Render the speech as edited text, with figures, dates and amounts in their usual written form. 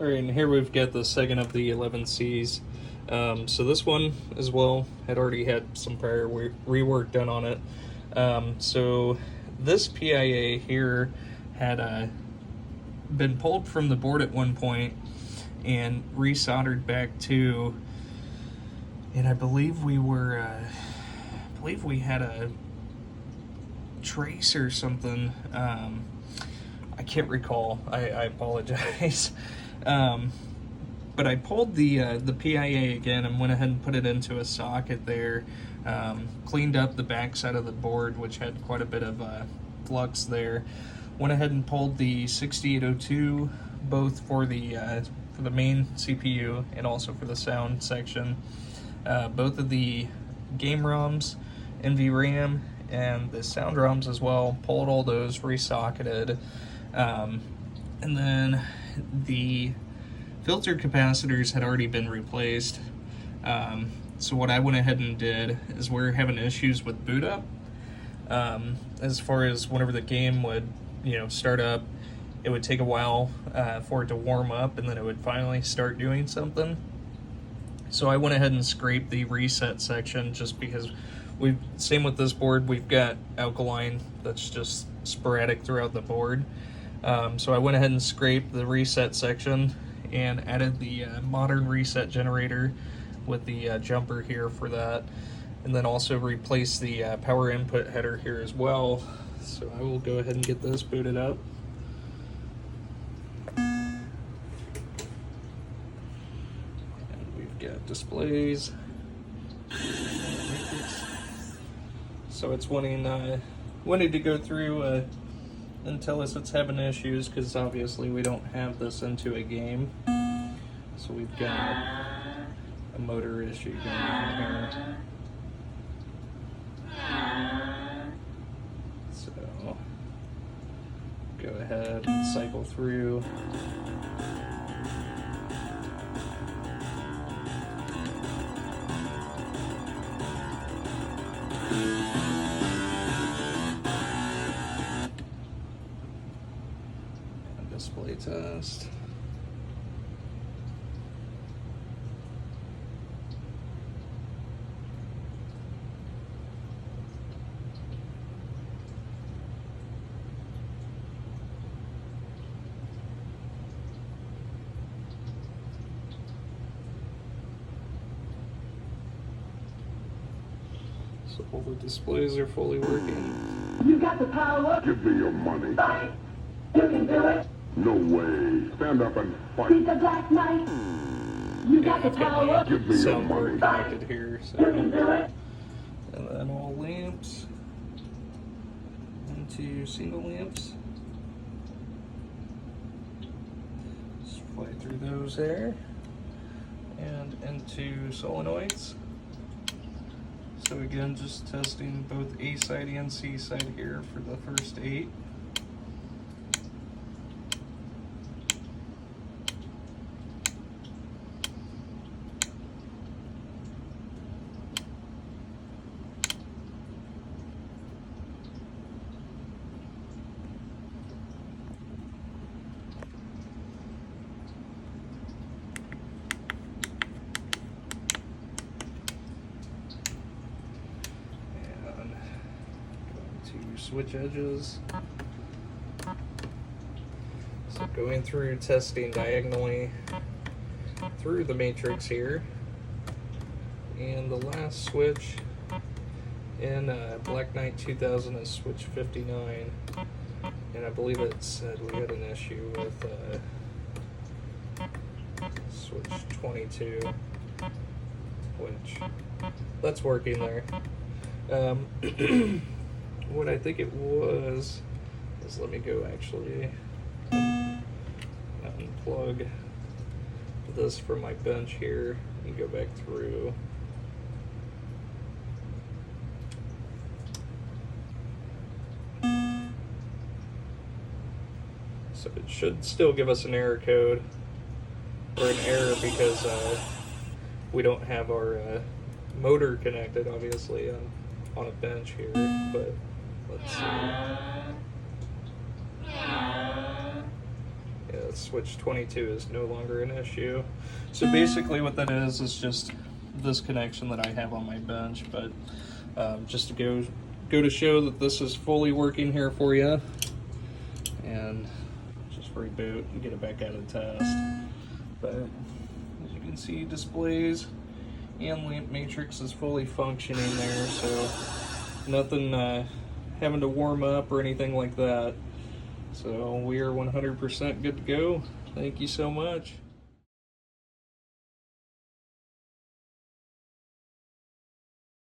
Alright, and here we've got the second of the 11Cs. So this one as well had already had some prior rework done on it. So this PIA here had been pulled from the board at one point and resoldered back to, and I believe we had a trace or something. I can't recall. I apologize. But I pulled the PIA again and went ahead and put it into a socket there. Cleaned up the back side of the board, which had quite a bit of flux there. Went ahead and pulled the 6802, both for the main CPU and also for the sound section. Both of the game ROMs, NVRAM, and the sound ROMs as well. Pulled all those, resocketed. And then the filter capacitors had already been replaced. So what I went ahead and did is we're having issues with boot up. As far as whenever the game would, start up, it would take a while for it to warm up, and then it would finally start doing something. So I went ahead and scraped the reset section just because same with this board, we've got alkaline that's just sporadic throughout the board. So I went ahead and scraped the reset section and added the modern reset generator with the jumper here for that, and then also replaced the power input header here as well. So I will go ahead and get this booted up. And we've got displays. So it's wanting to go through and tell us it's having issues, because obviously we don't have this into a game. So we've got a motor issue going on here. So go ahead and cycle through. Display test. So all the displays are fully working. You got the power. Give me your money. Fight. You can do it. No way. Stand up and fight. Beat the Black Knight. You got the I've got power. Give the me your soundboard money. connected here, so. You can do it. And then all lamps into single lamps. Just fly through those there. And into solenoids. So again, just testing both A side and C side here for the first 8. Switch edges. So going through testing diagonally through the matrix here, and the last switch in Black Knight 2000 is switch 59, and I believe it said we had an issue with switch 22, which that's working there. What I think it was is, let me go actually unplug this from my bench here and go back through. So it should still give us an error code, or an error, because we don't have our motor connected, obviously, on a bench here, but let's see. Yeah, switch 22 is no longer an issue. So basically what that is just this connection that I have on my bench, but just to go to show that this is fully working here for you, and just reboot and get it back out of test. But as you can see, displays and lamp matrix is fully functioning there, so nothing having to warm up or anything like that. So we are 100% good to go. Thank you so much.